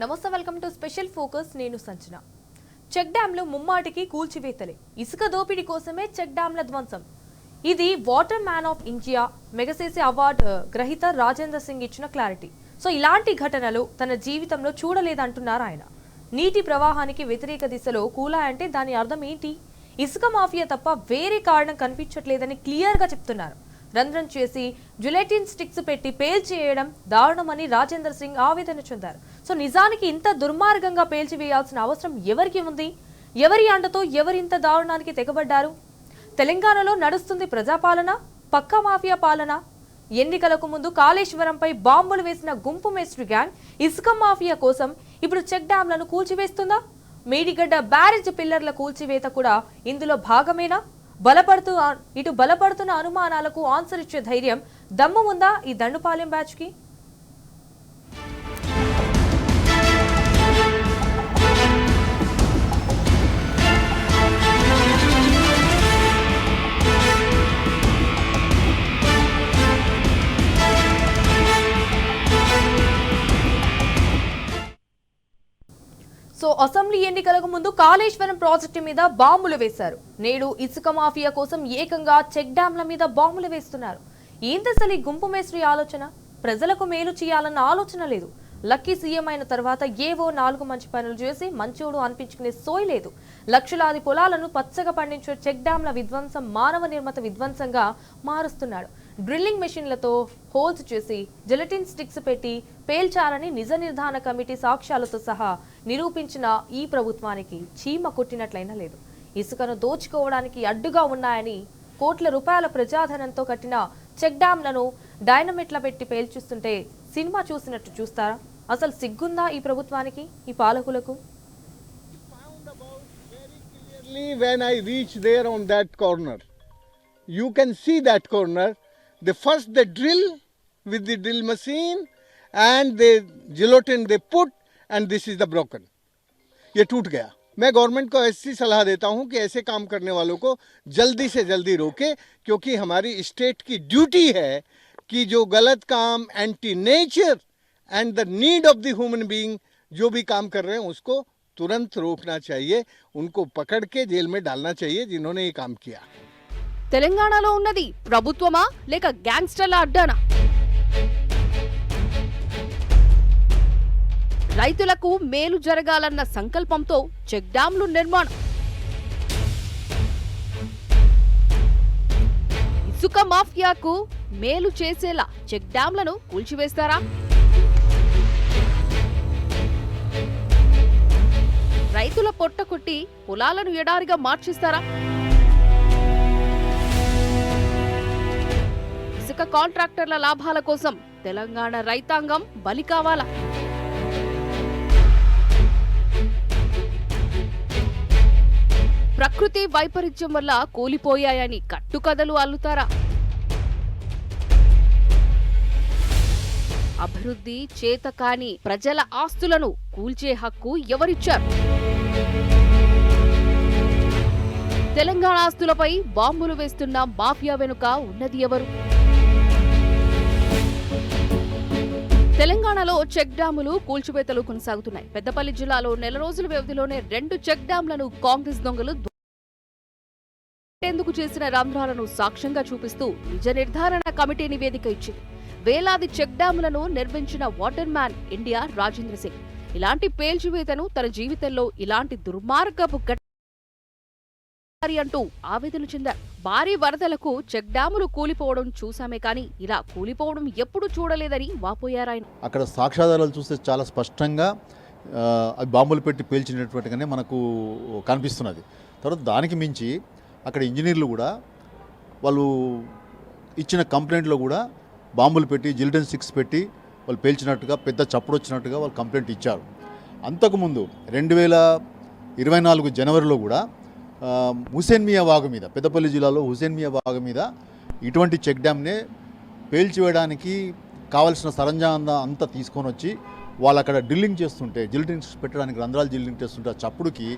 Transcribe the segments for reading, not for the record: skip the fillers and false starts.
నమస్తే, welcome to special focus. నేను సంచన. Check డ్యాంలు ముమ్మాటికి కూల్చివేతలే. ఇసుక దోపిడీ కోసమే చెక్ డ్యాంల ధ్వంసం. ఇది water man of India Magsaysay award గ్రహీత రాజేందర్ సింగ్ ఇచ్చిన క్లారిటీ. సో ఇలాంటి ఘటనలు తన జీవితంలో చూడలేదంటున్నారు ఆయన. నీటి ప్రవాహానికి వ్యతిరేక దిశలో కూలాయంటే దాని అర్థం ఏంటి? ఇసుక మాఫియా తప్ప వేరే కారణం కనిపించట్లేదని క్లియర్గా చెప్తున్నారు. రంధ్రం చేసి జిలెటిన్ స్టిక్స్ పెట్టి పేల్చేయడం దారుణమని రాజేందర్ సింగ్ ఆవేదన చెందారు. సో నిజానికి ఇంత దుర్మార్గంగా పేల్చివేయాల్సిన అవసరం ఎవరికి ఉంది? ఎవరి అండతో ఎవరింత దారుణానికి తెగబడ్డారు? తెలంగాణలో నడుస్తుంది ప్రజాపాలన, పక్కా మాఫియా పాలన. ఎన్నికలకు ముందు కాళేశ్వరంపై బాంబులు వేసిన గుంపు మేస్త్రి గ్యాంగ్ ఇసుక మాఫియా కోసం ఇప్పుడు చెక్ డ్యాంలను కూల్చివేస్తుందా? మేడిగడ్డ బ్యారేజ్ పిల్లర్ల కూల్చివేత కూడా ఇందులో భాగమేనా? బలపడుతున్న అనుమానాలకు ఆన్సర్ ఇచ్చే ధైర్యం, దమ్ము ఉందా ఈ దండుపాలెం బ్యాచ్ కి? సో అసెంబ్లీ ఎన్నికలకు ముందు కాళేశ్వరం ప్రాజెక్టు మీద బాంబులు వేశారు. నేడు ఇసుక మాఫియా కోసం ఏకంగా చెక్ డ్యాంల మీద బాంబులు వేస్తున్నారు. ఏందసలు ఈ గుంపు మేస్త్రి ఆలోచన? ప్రజలకు మేలు చేయాలన్న ఆలోచన లేదు. లక్కీ సీఎం అయిన తర్వాత ఏవో 4 మంచి పనులు చేసి మంచోడు అనిపించుకునే సోయి లేదు. లక్షలాది పొలాలను పచ్చగా పండించే చెక్ డ్యాంల విధ్వంసం మానవ నిర్మిత విధ్వంసంగా మారుస్తున్నాడు. డ్రిల్లింగ్ మెషిన్లతో హోల్స్ చేసి జిలెటిన్ స్టిక్స్ పెట్టి పేల్చాలని నిజ నిర్ధారణ కమిటీ సాక్ష్యాలతో సహా నిరూపించిన ఈ ప్రభుత్వానికి చీమ కొట్టినట్లయినా లేదు. ఇసుకను దోచుకోవడానికి అడ్డుగా ఉన్నాయని కోట్ల రూపాయల ప్రజాధనంతో కట్టిన చెక్ డ్యాంలను డైనమిట్ల పెట్టి పేల్చిస్తుంటే సినిమా చూసినట్టు చూస్తారా? అసలు సిగ్గుందా ఈ ప్రభుత్వానికి, ఈ పాలకులకు? When I reach there on that corner, you can see that corner. They drill with the drill machine and the gelatin they put, and this is the broken. ये टूट गया. मैं गवर्नमेंट को ऐसी सलाह देता हूं कि ऐसे काम करने वालों को जल्दी से जल्दी रोके, क्योंकि हमारी स्टेट की ड्यूटी है कि जो गलत काम, anti nature and the need of the human being जो भी काम कर रहे हैं उसको तुरंत रोकना चाहिए. उनको पकड़ के जेल में डालना चाहिए जिन्होंने ये काम किया. తెలంగాణలో ఉన్నది ప్రభుత్వమా లేక గ్యాంగ్స్టర్ల అడ్డానా? రైతులకు మేలు జరగాలన్న సంకల్పంతో చెక్ డ్యాంలు నిర్మాణం. ఇసుక మాఫియాకు మేలు చేసేలా చెక్ డ్యాంలను కూల్చివేస్తారా? రైతుల పొట్ట కొట్టి పొలాలను ఎడారిగా మార్చిస్తారా? ఇసుక కాంట్రాక్టర్ల లాభాల కోసం తెలంగాణ రైతాంగం బలి కావాలా? ప్రకృతి వైపరీత్యం వల్ల కూలిపోయాయని కట్టుకథలు అల్లుతారా? అభివృద్ధి చేత కాని ప్రజల ఆస్తులను కూల్చే హక్కు ఎవరిచ్చారు? తెలంగాణ ఆస్తులపై బాంబులు వేస్తున్న మాఫియా వెనుక ఉన్నది ఎవరు? తెలంగాణలో చెక్ డ్యాములు కూల్చివేతలు కొనసాగుతున్నాయి. పెద్దపల్లి జిల్లాలో నెల రోజుల వ్యవధిలోనే 2 చెక్ డ్యాంలను కాంగ్రెస్ దొంగలు ఎందుకు చేసిన రంధ్రాలను సాక్ష్యంగా చూపిస్తూ నిజ నిర్ధారణ కమిటీ నివేదిక ఇచ్చింది. వేలాది చెక్ డ్యాములను నిర్మించిన water man India Rajendra Singh ఇలాంటి పేల్చివేతను తన జీవితంలో ఇలాంటి దుర్మార్గపు అంటూ ఆవేదన చెందారు. భారీ వరదలకు చెక్ డ్యాములు కూలిపోవడం చూసామే కానీ ఇలా కూలిపోవడం ఎప్పుడు చూడలేదని వాపోయారాయన. అక్కడ సాక్ష్యాధారాలు చూస్తే చాలా స్పష్టంగా అవి బాంబులు పెట్టి పేల్చినట్టుగానే మనకు కనిపిస్తున్నది. తర్వాత దానికి మించి అక్కడ ఇంజనీర్లు కూడా వాళ్ళు ఇచ్చిన కంప్లైంట్లో కూడా బాంబులు పెట్టి జిలెటిన్ స్టిక్స్ పెట్టి వాళ్ళు పేల్చినట్టుగా పెద్ద చప్పుడు వచ్చినట్టుగా వాళ్ళు కంప్లైంట్ ఇచ్చారు. అంతకుముందు 2024 జనవరిలో కూడా హుసేన్ మియా వాగు మీద, పెద్దపల్లి జిల్లాలో హుసేన్ మియా వాగు మీద ఇటువంటి చెక్ డ్యామ్నే పేల్చివేయడానికి కావాల్సిన సరంజామం అంతా తీసుకొని వచ్చి వాళ్ళు అక్కడ డ్రిల్లింగ్ చేస్తుంటే, జిలెటిన్ పెట్టడానికి రంధ్రాలు డ్రిల్లింగ్ చేస్తుంటే ఆ చప్పుడుకి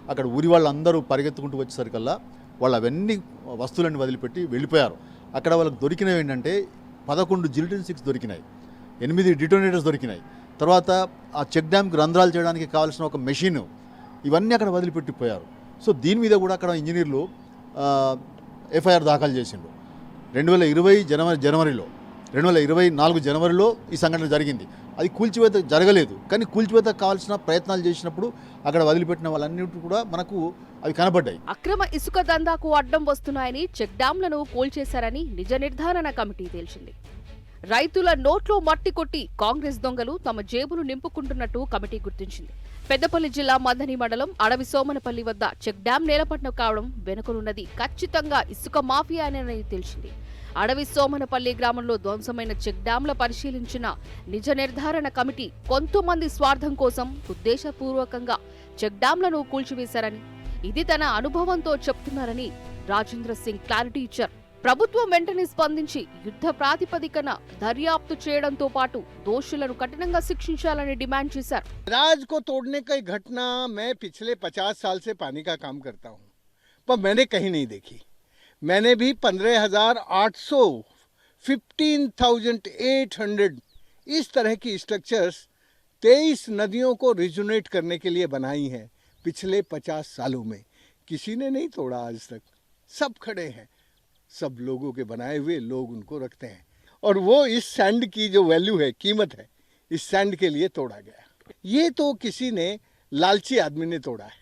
అక్కడ ఊరి వాళ్ళందరూ పరిగెత్తుకుంటూ వచ్చేసరికల్లా వాళ్ళు అవన్నీ వస్తువులన్నీ వదిలిపెట్టి వెళ్ళిపోయారు. అక్కడ వాళ్ళకి దొరికినవి ఏంటంటే 11 జిలెటిన్ స్టిక్స్ దొరికినాయి, 8 డిటోనేటర్స్ దొరికినాయి. తర్వాత ఆ చెక్ డ్యామ్కి రంధ్రాలు చేయడానికి కావాల్సిన ఒక మెషిన్, ఇవన్నీ అక్కడ వదిలిపెట్టిపోయారు. సో దీని మీద కూడా అక్కడ ఇంజనీర్లు ఎఫ్ఐఆర్ దాఖలు చేసిండు. 2020 జనవరిలో 2024 జనవరిలో ఈ సంఘటన జరిగింది. అది కూల్చివేత జరగలేదు, కానీ కూల్చివేత కావాల్సిన ప్రయత్నాలు చేసినప్పుడు అక్కడ వదిలిపెట్టిన వాళ్ళన్నిటి కూడా మనకు అవి కనబడ్డాయి. అక్రమ ఇసుక దందాకు అడ్డం వస్తున్నాయని చెక్ డ్యాంలను కూల్చేశారని నిజ నిర్ధారణ కమిటీ తేల్చింది. రైతుల నోట్లో మట్టి కొట్టి కాంగ్రెస్ దొంగలు తమ జేబులు నింపుకుంటున్నట్టు కమిటీ గుర్తించింది. పెద్దపల్లి జిల్లా మందని మండలం అడవి సోమనపల్లి వద్ద చెక్ డ్యాం నేలపట్నం కావడం వెనుకనున్నది ఖచ్చితంగా ఇసుక మాఫియా అని తెలిసింది. అడవి సోమనపల్లి గ్రామంలో ధ్వంసమైన చెక్ డ్యాంల పరిశీలించిన నిజ నిర్ధారణ కమిటీ కొంతమంది స్వార్థం కోసం ఉద్దేశపూర్వకంగా చెక్ డ్యాంలను కూల్చివేశారని, ఇది తన అనుభవంతో చెప్తున్నారని రాజేంద్ర సింగ్ క్లారిటీ ఇచ్చారు. ప్రభుత్వం వెంటనే స్పందించి యుద్ధ ప్రాతిపదికన దర్యాప్తు చేయడంతో పాటు దోషులను కఠినంగా శిక్షించాలని డిమాండ్ చేశారు. राज को तोड़ने की घटना मैं पिछले 50 साल से पानी का काम करता हूँ, पर मैंने कहीं नहीं देखी. मैंने भी 15,800 15,800 इस तरह की स्ट्रक्चर्स 23 नदियों को रिजोनेट करने के लिए बनाई हैं पिछले 50 सालों में. किसी ने नहीं तोड़ा आज तक, सब खड़े हैं. सब लोगों के बनाए हुए लोग उनको रखते हैं, और वो इस सैंड की जो वैल्यू है, कीमत है, इस सैंड के लिए तोड़ा गया. ये तो किसी ने लालची आदमी ने तोड़ा है.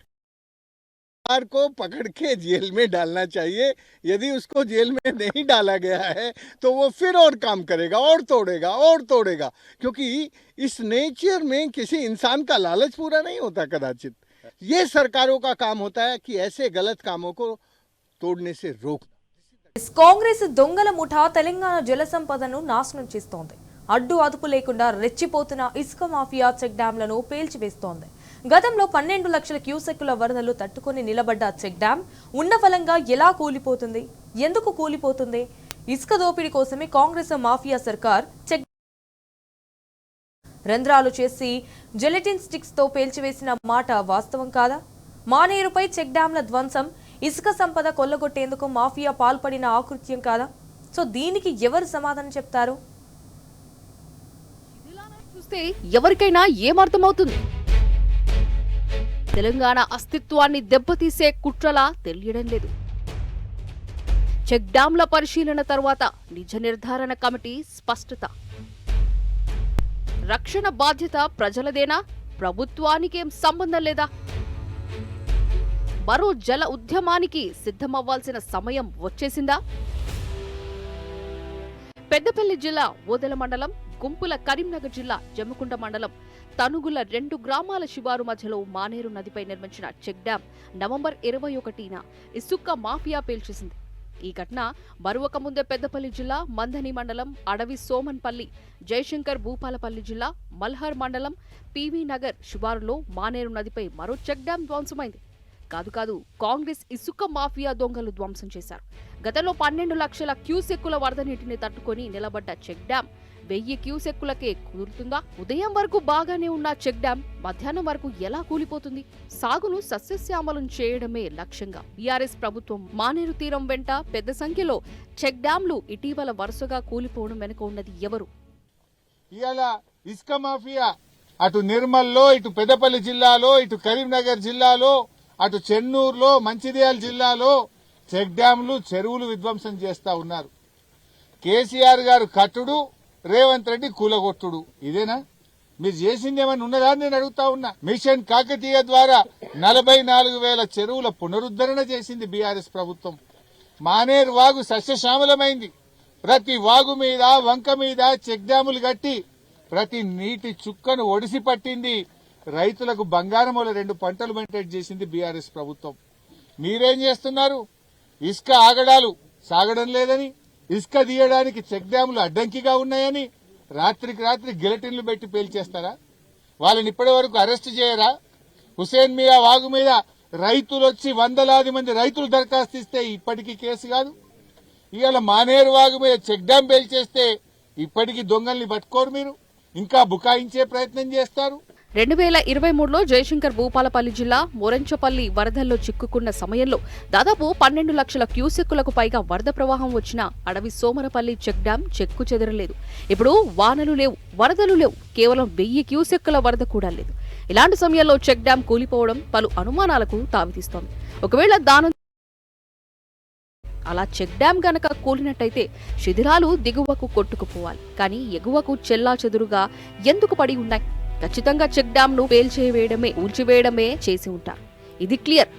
सरकार को पकड़ के जेल में डालना चाहिए. यदि उसको जेल में नहीं डाला गया है तो वो फिर और काम करेगा और तोड़ेगा, क्योंकि इस नेचर में किसी इंसान का लालच पूरा नहीं होता कदाचित. ये सरकारों का काम होता है कि ऐसे गलत कामों को तोड़ने से रोक. కాంగ్రెస్ దొంగల ముఠా తెలంగాణ జల సంపదను నాశనం చేస్తోంది. అడ్డు అదుపు లేకుండా రెచ్చిపోతున్న ఇసుక మాఫియా చెక్ డ్యాంలను పేల్చివేస్తోంది. గతంలో 12 లక్షల క్యూసెక్కుల వరదలు తట్టుకొని నిలబడ్డ చెక్ డ్యాం ఉన్నఫలంగా ఎలా కూలిపోతుంది? ఎందుకు కూలిపోతుంది? ఇసుక దోపిడీ కోసమే కాంగ్రెస్ మాఫియా సర్కార్ చెక్ రంధ్రాలు చేసి జెలటిన్ స్టిక్స్ తో పేల్చివేసిన మాట వాస్తవం కాదా? మానేరుపై చెక్ డ్యాంల ధ్వంసం ఇసుక సంపద కొల్లగొట్టేందుకు మాఫియా పాల్పడిన ఆకృత్యం కాదా? సో దీనికి ఎవరు సమాధానం చెప్తారు? చూస్తే ఎవరికైనా ఏమర్థమవుతుంది? తెలంగాణ అస్తిత్వాన్ని దెబ్బతీసే కుట్రలా తెలియడం లేదు. చెక్ డ్యాంల పరిశీలన తర్వాత నిజ నిర్ధారణ కమిటీ స్పష్టత. రక్షణ బాధ్యత ప్రజలదేనా? ప్రభుత్వానికేం సంబంధం లేదా? మరో జల ఉద్యమానికి సిద్ధమవ్వాల్సిన సమయం వచ్చేసిందా? పెద్దపల్లి జిల్లా ఓదెల మండలం, గుంపుల కరీంనగర్ జిల్లా జమ్మికుంట మండలం తనుగుల 2 గ్రామాల శివారు మధ్యలో మానేరు నదిపై నిర్మించిన చెక్ డ్యాం నవంబర్ 21న ఇసుక మాఫియా పేల్చేసింది. ఈ ఘటన మరొక ముందే పెద్దపల్లి జిల్లా మందని మండలం అడవి సోమన్పల్లి, జయశంకర్ భూపాలపల్లి జిల్లా మల్హర్ మండలం పివి నగర్ శివారులో మానేరు నదిపై మరో చెక్ డ్యాం ధ్వంసమైంది. కాదు, కాంగ్రెస్ ఇసుక మాఫియా దొంగలు ధ్వంసం చేశారు. గతంలో 12 లక్షల క్యూసెక్కుల వరద నీటిని తట్టుకొని నిలబడ్డ చెక్ డ్యాం 1000 క్యూసెక్కులకే కుదురుతుందా? ఉదయం వరకు బాగానే ఉన్న చెక్ డ్యాం మధ్యాహ్నం వరకు ఎలా కూలిపోతుంది? సాగును సస్యశ్యామలం చేయడమే లక్ష్యంగా బీఆర్ఎస్ ప్రభుత్వం మానేరు తీరం వెంట పెద్ద సంఖ్యలో చెక్ డ్యాంలు ఇటీవల వరుసగా కూలిపోవడం వెనుక ఉన్నది ఎవరు? ఇవాళ ఇసుక మాఫియా అటు నిర్మల్లో, ఇటు పెద్దపల్లి జిల్లాలో, ఇటు కరీంనగర్ జిల్లాలో, అటు చెన్నూరులో, మంచిర్యాల జిల్లాలో చెక్ డ్యాంలు, చెరువులు విధ్వంసం చేస్తా ఉన్నారు. కేసీఆర్ గారు కట్టుడు, రేవంత్ రెడ్డి కూలగొట్టుడు. ఇదేనా మీరు చేసింది? ఏమైనా ఉన్నదా నేను అడుగుతా ఉన్నా. మిషన్ కాకతీయ ద్వారా 44,000 చెరువుల పునరుద్ధరణ చేసింది బీఆర్ఎస్ ప్రభుత్వం. మానేరు వాగు సస్యశ్యామలమైంది. ప్రతి వాగు మీద, వంక మీద చెక్ డ్యాములు కట్టి ప్రతి నీటి చుక్కను ఒడిసి పట్టింది. రైతులకు బంగారముల 2 పంటలు మెయింటైన్ చేసింది బీఆర్ఎస్ ప్రభుత్వం. మీరేం చేస్తున్నారు? ఇసుక ఆగడాలు సాగడం లేదని, ఇసుక తీయడానికి చెక్ డ్యాములు అడ్డంకిగా ఉన్నాయని రాత్రికి రాత్రి గిలటిన్లు పెట్టి పేల్చేస్తారా? వాళ్ళని ఇప్పటి వరకు అరెస్ట్ చేయరా? హుసేన్ మియా వాగు మీద రైతులు వచ్చి 100లాది మంది రైతులు దరఖాస్తు ఇస్తే ఇప్పటికీ కేసు కాదు. ఇవాళ మానేరు వాగు మీద చెక్ డ్యాం పేల్చేస్తే ఇప్పటికీ దొంగల్ని పట్టుకోరు. మీరు ఇంకా బుకాయించే ప్రయత్నం చేస్తారు. 2023లో జయశంకర్ భూపాలపల్లి జిల్లా మోరంచపల్లి వరదల్లో చిక్కుకున్న సమయంలో దాదాపు 12 లక్షల క్యూసెక్కులకు పైగా వరద ప్రవాహం వచ్చిన అడవి సోమరపల్లి చెక్ డ్యాం చెక్కు చెదరలేదు. ఇప్పుడు వానలు లేవు, వరదలు లేవు, కేవలం 1000 క్యూసెక్కుల వరద కూడా లేదు. ఇలాంటి సమయంలో చెక్ డ్యాం కూలిపోవడం పలు అనుమానాలకు తావితీస్తోంది. ఒకవేళ దానం అలా చెక్ డ్యాం గనక కూలినట్టయితే శిథిలాలు దిగువకు కొట్టుకుపోవాలి, కానీ ఎగువకు చెల్లాచెదురుగా ఎందుకు పడి ఉన్నాయి? ఖచ్చితంగా చెక్ డ్యాంను కూల్చివేయడమే చేసి ఉంటారు. ఇది క్లియర్.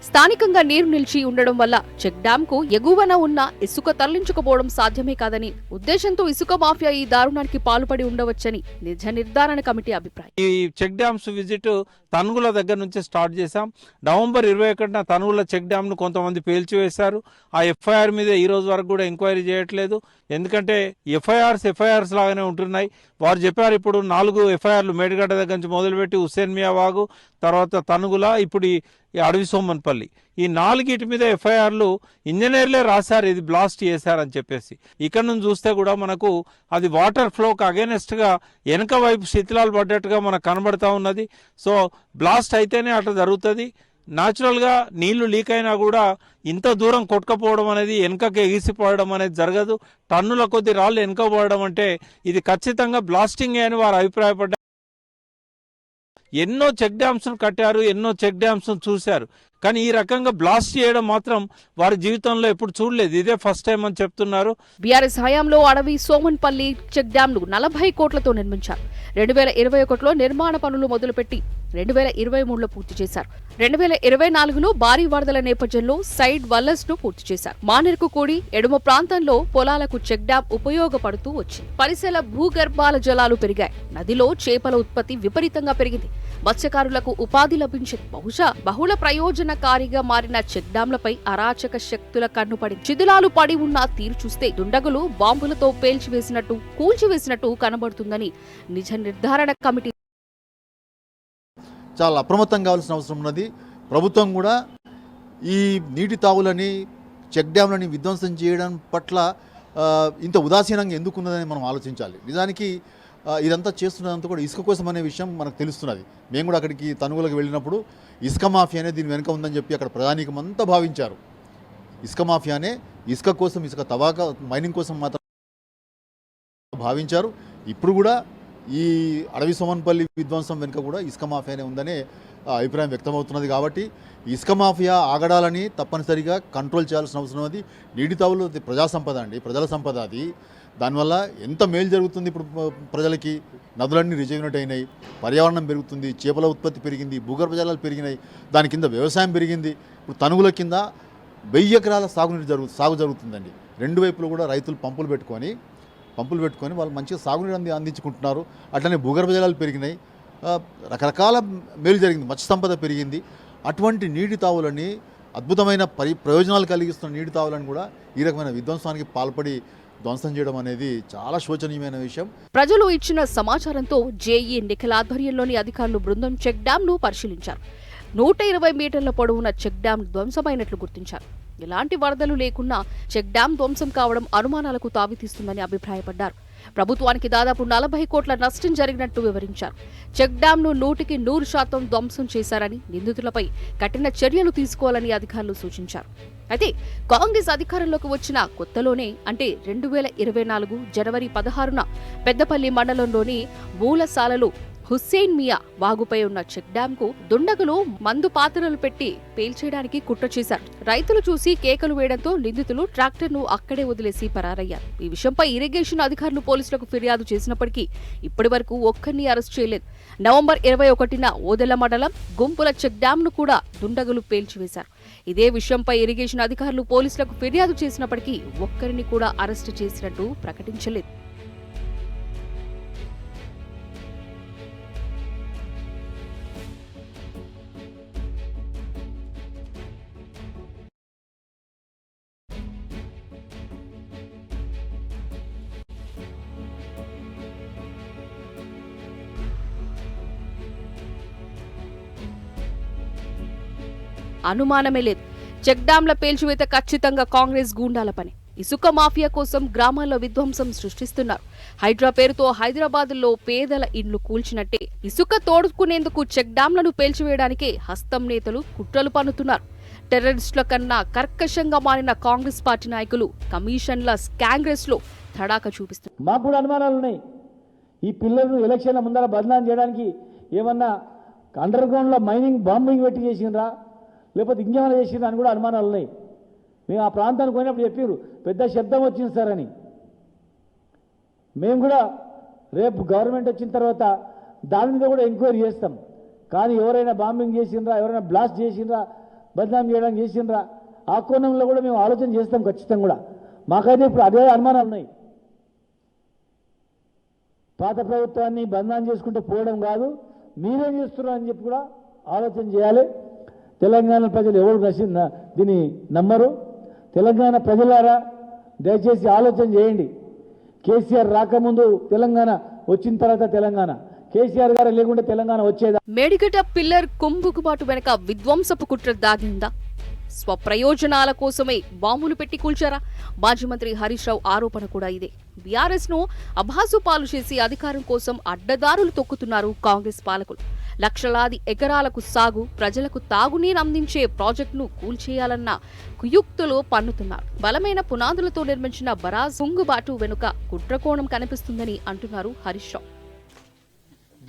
స్థానికంగా నీరు నిలిచి ఉండడం వల్ల చెక్ డ్యాంకు ఎగువన ఉన్న ఇసుక తరలించుకుపోవడం సాధ్యమే కాదని ఉద్దేశంతో ఇసుక మాఫియా ఈ దారుణానికి పాల్పడి ఉండవచ్చని నిజ నిర్ధారణ కమిటీ అభిప్రాయం. ఈ చెక్ డ్యామ్స్ విజిట్ తనుగుల దగ్గర నుంచి స్టార్ట్ చేశాం. నవంబర్ 21న తనుగుల చెక్ డ్యామ్ను కొంతమంది పేల్చివేశారు. ఆ ఎఫ్ఐఆర్ మీద ఈ రోజు వరకు కూడా ఎంక్వైరీ చేయట్లేదు. ఎందుకంటే ఎఫ్ఐఆర్స్ లాగానే ఉంటున్నాయి. వారు చెప్పారు ఇప్పుడు 4 ఎఫ్ఐఆర్లు మేడిగడ్డ దగ్గర నుంచి మొదలుపెట్టి హుస్సేన్ మియా వాగు, తర్వాత తనుగుల, ఇప్పుడు ఈ అడవి సోమన్పల్లి, ఈ 4 మీద ఎఫ్ఐఆర్లు ఇంజనీర్లే రాశారు ఇది బ్లాస్ట్ చేశారని చెప్పేసి. ఇక్కడ నుంచి చూస్తే కూడా మనకు అది వాటర్ ఫ్లోకి అగేనెస్ట్ గా వెనక వైపు శిథిలాలు పడ్డట్టుగా మనకు కనబడతా ఉన్నది. సో బ్లాస్ట్ అయితేనే అట్లా జరుగుతుంది. న్యాచురల్ గా నీళ్లు లీక్ అయినా కూడా ఇంత దూరం కొట్టుకపోవడం అనేది, వెనకకి ఎగిసిపోవడం అనేది జరగదు. టన్నుల కొద్ది రాళ్ళు వెనకపోవడం అంటే ఇది ఖచ్చితంగా బ్లాస్టింగ్ అని వారు అభిప్రాయపడ్డారు. ఎన్నో చెక్ డ్యామ్స్ కట్టారు, ఎన్నో చెక్ డ్యామ్స్ చూశారు, కానీ ఈ రకంగా బ్లాస్ట్ చేయడం మాత్రం వారి జీవితంలో ఎప్పుడు చూడలేదు. ఇదే ఫస్ట్ టైం అని చెప్తున్నారు. బీఆర్ఎస్ హయాంలో అడవి సోమన్పల్లి చెక్ డ్యాంను 40 కోట్లతో నిర్మించారు. 2021లో నిర్మాణ పనులు మొదలుపెట్టి 2023లో పూర్తి చేశారు. 2024లో భారీ వరదల నేపథ్యంలో సైడ్ వల్లర్స్ ను పూర్తి చేశారు. మానేర్కు కూడి ఎడుమ ప్రాంతంలో పొలాలకు చెక్ డ్యాం ఉపయోగపడుతూ వచ్చింది. పరిసర భూగర్భాల జలాలు పెరిగాయి. నదిలో చేపల ఉత్పత్తి విపరీతంగా పెరిగింది. మత్స్యకారులకు ఉపాధి లభించింది. బహుశా బహుళ ప్రయోజనకారిగా మారిన చెక్ డ్యాంలపై అరాచక శక్తుల కన్నుపడింది. శిథిలాలు పడి ఉన్న తీరు చూస్తే దుండగులు బాంబులతో కూల్చివేసినట్టు కనబడుతుందని నిజ నిర్ధారణ కమిటీ చాలా అప్రమత్తం కావాల్సిన అవసరం ఉన్నది. ప్రభుత్వం కూడా ఈ నీటి తావులని, చెక్ డ్యాంలని విధ్వంసం చేయడం పట్ల ఇంత ఉదాసీనంగా ఎందుకున్నదని మనం ఆలోచించాలి. నిజానికి ఇదంతా చేస్తున్నదంతా కూడా ఇసుక కోసం అనే విషయం మనకు తెలుస్తున్నది. మేము కూడా అక్కడికి తనుగులకు వెళ్ళినప్పుడు ఇసుక మాఫియానే దీని వెనుక ఉందని చెప్పి అక్కడ ప్రధానికం అంతా భావించారు. ఇసుక మాఫియానే ఇసుక కోసం, ఇసుక తవ్వక మైనింగ్ కోసం మాత్రం భావించారు. ఇప్పుడు కూడా ఈ అడవి సోమన్పల్లి విధ్వంసం వెనుక కూడా ఇసుక మాఫియానే ఉందనే అభిప్రాయం వ్యక్తమవుతున్నది. కాబట్టి ఇసుక మాఫియా ఆగడాలని తప్పనిసరిగా కంట్రోల్ చేయాల్సిన అవసరం ఉంది. నీటి తావులు ప్రజా సంపద అండి, ప్రజల సంపద అది. దానివల్ల ఎంత మేలు జరుగుతుంది. ఇప్పుడు ప్రజలకి నదులన్నీ రిజర్వినేట్ అయినాయి, పర్యావరణం పెరుగుతుంది, చేపల ఉత్పత్తి పెరిగింది, భూగర్భ జలాలు పెరిగినాయి, దాని కింద వ్యవసాయం పెరిగింది. ఇప్పుడు తనుగుల కింద 1000 ఎకరాల సాగు జరుగుతుందండి. 2 వైపులు కూడా రైతులు పంపులు పెట్టుకొని వాళ్ళు మంచిగా సాగునీరు అందించుకుంటున్నారు. అట్లనే భూగర్భ జలాలు పెరిగినాయి, రకరకాల మేలు జరిగింది, మత్స్య సంపద పెరిగింది. అటువంటి నీటి తావులని, అద్భుతమైన ప్రయోజనాలు కలిగిస్తున్న నీటి తావులను కూడా ఈ రకమైన విధ్వంసానికి పాల్పడి ధ్వంసం చేయడం అనేది చాలా శోచనీయమైన విషయం. ప్రజలు ఇచ్చిన సమాచారంతో జేఈ నిఖిల్ ఆధ్వర్యంలోని అధికారులు బృందం చెక్ డ్యాంను పరిశీలించారు. 120 మీటర్ల పొడవున చెక్ డ్యాం ధ్వంసమైనట్లు గుర్తించారు. ఎలాంటి వరదలు లేకున్నా చెక్ డ్యాం ధ్వంసం కావడం అనుమానాలకు తావితీస్తుందని అభిప్రాయపడ్డారు. ప్రభుత్వానికి దాదాపు 40 కోట్ల నష్టం జరిగినట్టు వివరించారు. చెక్ డ్యాంను 100% ధ్వంసం చేశారని, నిందితులపై కఠిన చర్యలు తీసుకోవాలని అధికారులు సూచించారు. అయితే కాంగ్రెస్ అధికారంలోకి వచ్చిన కొత్తలోనే, అంటే 2024 జనవరి 16న పెద్దపల్లి మండలంలోని మూలసాలలో హుస్సేన్ మియా వాగుపై ఉన్న చెక్ డ్యాంకు దుండగులు మందు పాత్రలు పెట్టి పేల్చేయడానికి కుట్ర చేశారు. రైతులు చూసి కేకలు వేయడంతో నిందితులు ట్రాక్టర్ను అక్కడే వదిలేసి పరారయ్యారు. ఈ విషయంపై ఇరిగేషన్ అధికారులు పోలీసులకు ఫిర్యాదు చేసినప్పటికీ ఇప్పటి వరకు ఒక్కరిని అరెస్ట్ చేయలేదు. నవంబర్ 21న ఓదెల మండలం గుంపుల చెక్ డ్యాంను కూడా దుండగులు పేల్చివేశారు. ఇదే విషయంపై ఇరిగేషన్ అధికారులు పోలీసులకు ఫిర్యాదు చేసినప్పటికీ ఒక్కరిని కూడా అరెస్టు చేసినట్టు ప్రకటించలేదు. అనుమానమే లేదు, చెక్ డ్యాంల పేల్చివేత ఖచ్చితంగా కాంగ్రెస్ గూండాల పని. ఇసుక మాఫియా కోసం గ్రామాల్లో విధ్వంసం సృష్టిస్తున్నారు. హైడ్రా పేరుతో హైదరాబాద్లో పేదల ఇండ్లు కూల్చినట్టే ఇసుక తోడుకునేందుకు చెక్ డ్యాంలను పేల్చివేయడానికే హస్తం నేతలు కుట్రలు పన్నుతున్నారు. టెర్రరిస్టుల కన్నా కర్కశంగా మారిన కాంగ్రెస్ పార్టీ నాయకులు కమిషన్ల స్కాంగ్రెస్ లో తడాక చూపిస్తున్నారు. మాకు కూడా అనుమానాలు ఉన్నాయి. ఈ పిల్లలను ఎలక్షన్ల ముందర బదనాం చేయడానికి ఏమన్నా అండర్ గ్రౌండ్లో మైనింగ్ బాంబింగ్ పెట్టి చేసిండ్రా, లేకపోతే ఇంకేమైనా చేసిండ్రా అని కూడా అనుమానాలు ఉన్నాయి. మేము ఆ ప్రాంతానికి పోయినప్పుడు చెప్పారు పెద్ద శబ్దం వచ్చింది సార్ అని. మేము కూడా రేపు గవర్నమెంట్ వచ్చిన తర్వాత దాని మీద కూడా ఎంక్వైరీ చేస్తాం. కానీ ఎవరైనా బాంబింగ్ చేసిండ్రా, ఎవరైనా బ్లాస్ట్ చేసిండ్రా, బదనాం చేయడానికి చేసిండ్రా, ఆ కోణంలో కూడా మేము ఆలోచన చేస్తాం ఖచ్చితంగా కూడా. మాకైతే ఇప్పుడు అదే అనుమానాలు ఉన్నాయి. పాత ప్రభుత్వాన్ని బదనాం చేసుకుంటూ పోవడం కాదు, మీరేం చేస్తున్నారు అని చెప్పి కూడా ఆలోచన చేయాలి. తెలంగాణ ప్రజలు ఎవరు దీన్ని నమ్మరు. తెలంగాణ ప్రజలారా దయచేసి ఆలోచన చేయండి. కేసీఆర్ రాకముందు తెలంగాణ, వచ్చిన తర్వాత తెలంగాణ. కేసీఆర్ గారు లేకుంటే తెలంగాణ వచ్చేదా? మేడిగడ్డ పిల్లర్ కుంభుకుబాటు వెనక విధ్వంసపు కుట్ర దాగిందా? స్వప్రయోజనాల కోసమే బాంబులు పెట్టి కూల్చారా? మాజీ మంత్రి హరీష్ రావు ఆరోపణ కూడా ఇదే. బీఆర్ఎస్ ను అభాసుపాలు చేసి అధికారం కోసం అడ్డదారులు తొక్కుతున్నారు కాంగ్రెస్ పాలకులు. లక్షలాది ఎకరాలకు సాగు, ప్రజలకు తాగునీరు అందించే ప్రాజెక్టును కూల్చేయాలన్న కుయుక్తులు పన్నుతున్నారు. బలమైన పునాదులతో నిర్మించిన బరాజ్ కుంగుబాటు వెనుక కుట్రకోణం కనిపిస్తుందని అంటున్నారు హరీష్ రావు.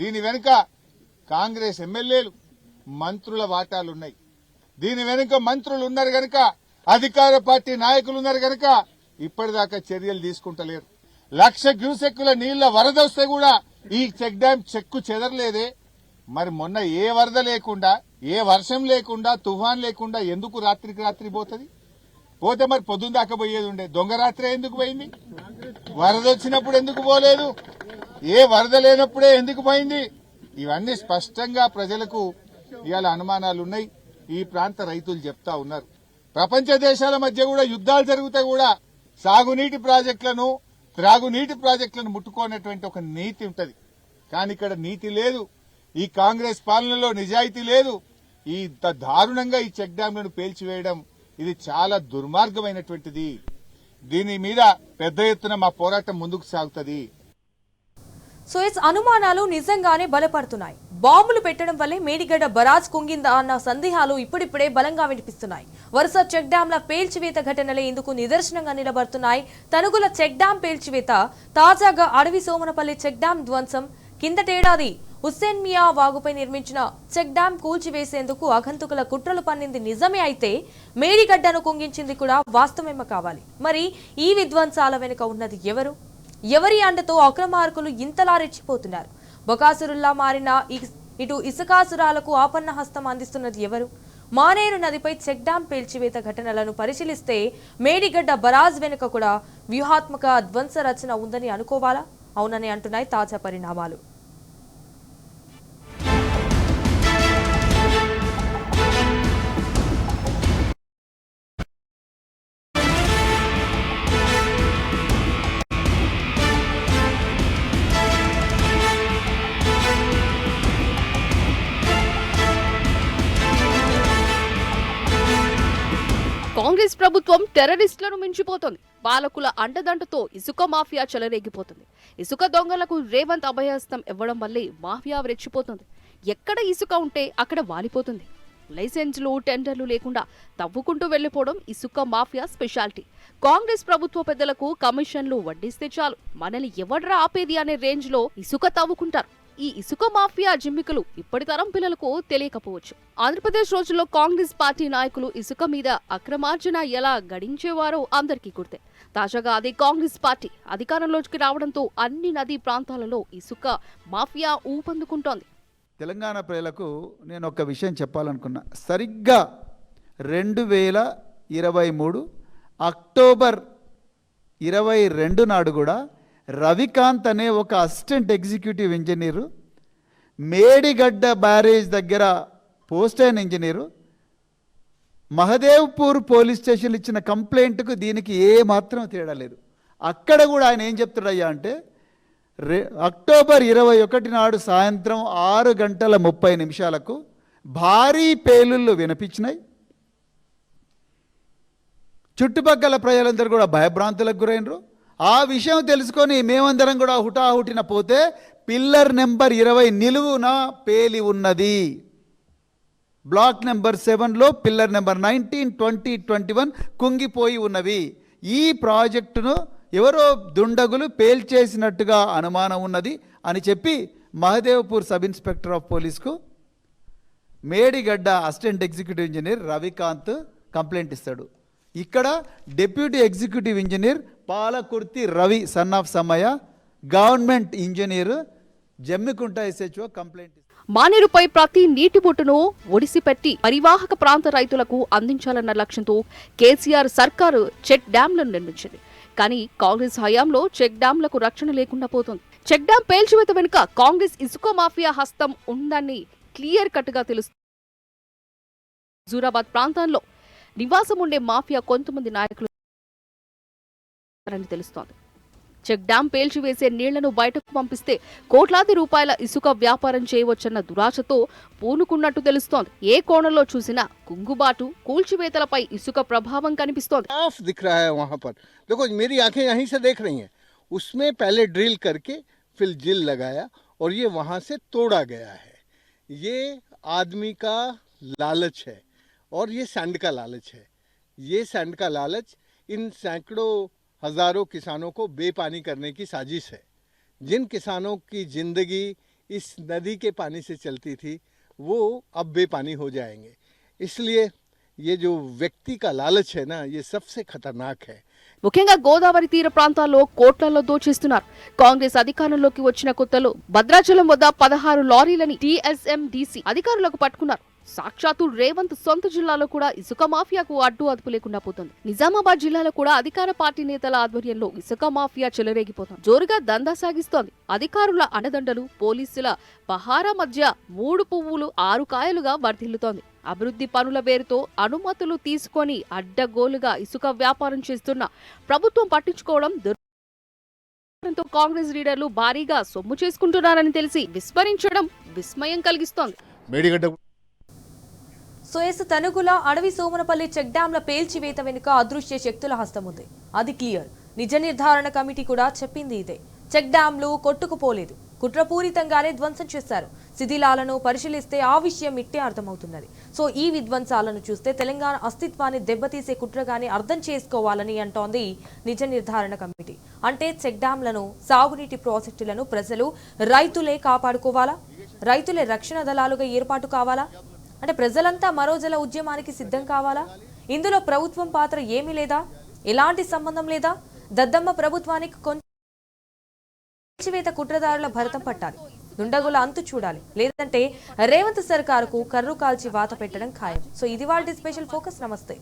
దీని వెనుక కాంగ్రెస్ ఎమ్మెల్యేలు, మంత్రుల వాటాలున్నాయి. దీని వెనుక మంత్రులు ఉన్నారు గనక, అధికార పార్టీ నాయకులు ఉన్నారు గనక ఇప్పటిదాకా చర్యలు తీసుకుంటలేరు. 1,00,000 క్యూసెక్కుల నీళ్ల వరద వస్తే కూడా ఈ చెక్ డ్యాం చెక్కు చెదరలేదే. మరి మొన్న ఏ వరద లేకుండా, ఏ వర్షం లేకుండా, తుఫాన్ లేకుండా ఎందుకు రాత్రికి రాత్రి పోతుంది? పోతే మరి పొద్దున్న దాకా పోయేది ఉండే. దొంగ రాత్రి ఎందుకు పోయింది? వరద వచ్చినప్పుడు ఎందుకు పోలేదు? ఏ వరద లేనప్పుడే ఎందుకు పోయింది? ఇవన్నీ స్పష్టంగా ప్రజలకు ఇవాళ అనుమానాలున్నాయి. ఈ ప్రాంత రైతులు చెప్తా ఉన్నారు. ప్రపంచ దేశాల మధ్య కూడా యుద్ధాలు జరిగితే కూడా సాగునీటి ప్రాజెక్టులను, త్రాగునీటి ప్రాజెక్టులను ముట్టుకోనటువంటి ఒక నీతి ఉంటది. కానీ ఇక్కడ నీతి లేదు. ఈ కాంగ్రెస్ పాలనలో నిజాయితీ లేదు. ఈ దారుణంగా ఈ చెక్ డ్యాంలను పేల్చివేయడం ఇది చాలా దుర్మార్గమైనటువంటిది. దీని మీద పెద్ద ఎత్తున మా పోరాటం ముందుకు సాగుతుంది. సో ఇస్ అనుమానాలు నిజంగానే బలపడుతున్నాయి. బాంబులు పెట్టడం వల్లే మేడిగడ్డ బరాజ్ కుంగిందా అన్న సందేహాలు ఇప్పుడిప్పుడే బలంగా వినిపిస్తున్నాయి. వరుస చెక్ డ్యాంల పేల్చివేత ఘటనలే ఇందుకు నిదర్శనంగా నిలబడుతున్నాయి. తనుగుల చెక్ డ్యాం పేల్చివేత, తాజాగా అడవి సోమనపల్లి చెక్ డ్యాం ధ్వంసం, కిందటేడాది హుస్సేన్ మియా వాగుపై నిర్మించిన చెక్ డ్యాం కూల్చివేసేందుకు అగంతుకుల కుట్రలు పన్నింది నిజమే అయితే మేడిగడ్డను కుంగించింది కూడా వాస్తవమే కావాలి. మరి ఈ విధ్వంసాల వెనుక ఉన్నది ఎవరు? ఎవరి అండతో అక్రమార్కులు ఇంతలా రెచ్చిపోతున్నారు? బకాసురుల్లా మారిన ఇటు ఇసుకాసురాలకు ఆపన్న హస్తం అందిస్తున్నది ఎవరు? మానేరు నదిపై చెక్ డ్యాం పేల్చివేత ఘటనలను పరిశీలిస్తే మేడిగడ్డ బరాజ్ వెనుక కూడా వ్యూహాత్మక ధ్వంస రచన ఉందని అనుకోవాలా? అవునని అంటున్నాయి తాజా పరిణామాలు. కాంగ్రెస్ ప్రభుత్వం టెర్రరిస్టులను మించిపోతుంది. పాలకుల అండదండతో ఇసుక మాఫియా చెలరేగిపోతుంది. ఇసుక దొంగలకు రేవంత్ అభయహస్తం ఇవ్వడం వల్లే మాఫియా రెచ్చిపోతుంది. ఎక్కడ ఇసుక ఉంటే అక్కడ వాలిపోతుంది. లైసెన్సులు, టెండర్లు లేకుండా తవ్వుకుంటూ వెళ్లిపోవడం ఇసుక మాఫియా స్పెషాలిటీ. కాంగ్రెస్ ప్రభుత్వ పెద్దలకు కమిషన్లు వడ్డిస్తే చాలు, మనల్ని ఎవడ్రా ఆపేది అనే రేంజ్ లో ఇసుక తవ్వుకుంటారు. ఈ ఇసుక మాఫియా జిమ్మికలు ఇప్పటి తరం పిల్లలకు తెలియకపోవచ్చు. ఆంధ్రప్రదేశ్ రోజుల్లో కాంగ్రెస్ పార్టీ నాయకులు ఇసుక మీద అక్రమార్జన ఎలా గడించేవారో అందరికీ గుర్తే. తాజాగా అదే కాంగ్రెస్ పార్టీ అధికారంలోకి రావడంతో అన్ని నదీ ప్రాంతాలలో ఇసుక మాఫియా ఊపందుకుంటోంది. తెలంగాణ ప్రజలకు నేను ఒక విషయం చెప్పాలనుకున్నా. సరిగ్గా 2023 అక్టోబర్ 22 నాడు కూడా రవికాంత్ అనే ఒక assistant executive engineer, Medigadda barrage దగ్గర పోస్ట్ అయిన ఇంజనీరు, మహదేవ్పూర్ పోలీస్ స్టేషన్లు ఇచ్చిన కంప్లైంట్కు దీనికి ఏ మాత్రం తేడా లేదు. అక్కడ కూడా ఆయన ఏం చెప్తున్నాడయ్యా అంటే, అక్టోబర్ 21 నాడు సాయంత్రం 6:30 భారీ పేలుళ్ళు వినిపించినాయి. చుట్టుపక్కల ప్రజలందరూ కూడా భయభ్రాంతులకు గురైనరు. ఆ విషయం తెలుసుకొని మేమందరం కూడా హుటాహుటిన పోతే పిల్లర్ నెంబర్ 20 నిలువున పేలి ఉన్నది. బ్లాక్ నెంబర్ 7లో పిల్లర్ నెంబర్ 19, 20, 21 కుంగిపోయి ఉన్నవి. ఈ ప్రాజెక్టును ఎవరో దుండగులు పేల్చేసినట్టుగా అనుమానం ఉన్నది అని చెప్పి మహదేవ్పూర్ సబ్ ఇన్స్పెక్టర్ ఆఫ్ పోలీస్కు Medigadda assistant executive engineer Ravikanth complaint ఇస్తాడు. ఇక్కడ deputy executive engineer Palakurthi Ravi son of Samaya, government engineer Jammikunta SHO complaint. మానేరుపై ప్రతి నీటి బొట్టును ఒడిసిపెట్టి పరివాహక ప్రాంత రైతులకు అందించాలన్న లక్ష్యంతో కేసీఆర్ సర్కారు చెక్ డ్యాంలను నిర్మించింది. కానీ కాంగ్రెస్ హయాంలో చెక్ డ్యాంలకు రక్షణ లేకుండా పోతుంది. చెక్ డ్యాం పేల్చివేత వెనుక కాంగ్రెస్ ఇసుక మాఫియా హస్తం ఉందని క్లియర్ కట్ గా తెలుస్తుంది. హుజూరాబాద్ ప్రాంతంలో నివాసం ఉండే మాఫియా కొంతమంది నాయకులు తెలుస్తోంది. చెక్ డ్యాం పేల్చివేసే నీళ్లను బయటకు పంపిస్తే కోట్లాది రూపాయల ఇసుక వ్యాపారం చేయవచ్చన్న దురాశతో పూనుకున్నట్టు తెలుస్తోంది. ఏ కోణంలో చూసినా కుంగుబాటు, కూల్చివేతలపై ఇసుక ప్రభావం కనిపిస్తోంది. साफ दिख रहा है वहाँ पर. देखो मेरी आंखें यहीं से देख रही हैं. उसमें पहले ड्रिल करके फिर जिल लगाया और ये वहाँ से तोड़ा गया है. ये आदमी का लालच है और ये सैंड का लालच है. ये सैंड का लालच इन सैकड़ों हजारों किसानों को बेपानी करने की साजिश है. जिन किसानों की जिंदगी इस नदी के पानी से चलती थी वो अब बेपानी हो जाएंगे. इसलिए ये जो व्यक्ति का लालच है ना, ये सबसे खतरनाक है. ముఖ్యంగా గోదావరి తీర ప్రాంతాల్లో కోట్లలో దోచేస్తున్నారు. కాంగ్రెస్ అధికారంలోకి వచ్చిన కొత్తలో భద్రాచలం వద్ద 16 లారీలని TSMDC అధికారులకు పట్టుకున్నారు. సాక్షాత్తు రేవంత్ సొంత జిల్లాలో కూడా ఇసుక మాఫియాకు అడ్డు అదుపు లేకుండా పోతుంది. నిజామాబాద్ జిల్లాలో కూడా అధికార పార్టీ నేతల ఆధ్వర్యంలో ఇసుక మాఫియా చెలరేగిపోతుంది. జోరుగా దందా సాగిస్తోంది. అధికారుల అండదండలు, పోలీసుల పహారా మధ్య 3 పువ్వులు 6 కాయలుగా వర్ధిల్లుతోంది. అభివృద్ధి పనుల పేరుతో అనుమతులు తీసుకొని అడ్డగోలుగా ఇసుక వ్యాపారం చేస్తున్న ప్రభుత్వం పట్టించుకోవడం దుర్మార్గంతో కాంగ్రెస్ లీడర్లు భారీగా సొమ్ము చేసుకుంటున్నారని తెలిసి విస్మరించడం విస్మయం కలిగిస్తోంది. మేడిగడ్డ సోయస్ తనుగుల అడవి సోమనపల్లి చెక్ డ్యాంల పేల్చివేత వెనుక అదృశ్య శక్తుల హస్తం ఉంది. అది క్లియర్. నిజ నిర్ధారణ కమిటీ కూడా చెప్పింది ఇదే. చెక్ డ్యాంలు కొట్టుకుపోలేదు, కుట్రపూరితంగానే ధ్వంసం చేశారు. శిథిలాలను పరిశీలిస్తే ఆ విషయం ఇట్టే అర్థమవుతున్నది. సో ఈ విధ్వంసాలను చూస్తే తెలంగాణ అస్తిత్వాన్ని దెబ్బతీసే కుట్రగానే అర్థం చేసుకోవాలని అంటోంది నిజ నిర్ధారణ కమిటీ. అంటే చెక్ డ్యాంలను, సాగునీటి ప్రాజెక్టులను ప్రజలు, రైతులే కాపాడుకోవాలా? రైతులే రక్షణ దళాలుగా ఏర్పాటు కావాలా? అంటే ప్రజలంతా మరో జల ఉద్యమానికి సిద్ధం కావాలా? ఇందులో ప్రభుత్వం పాత్ర ఏమీ లేదా? ఎలాంటి సంబంధం లేదా? దద్దమ్మ ప్రభుత్వానికి కొంచెం కుట్రదారుల భరతం పట్టాలి, దుండగుల అంతు చూడాలి, లేదంటే రేవంత్ సర్కారుకు కర్రు కాల్చి వాత పెట్టడం ఖాయం. సో ఇది వాటి స్పెషల్ ఫోకస్. నమస్తే.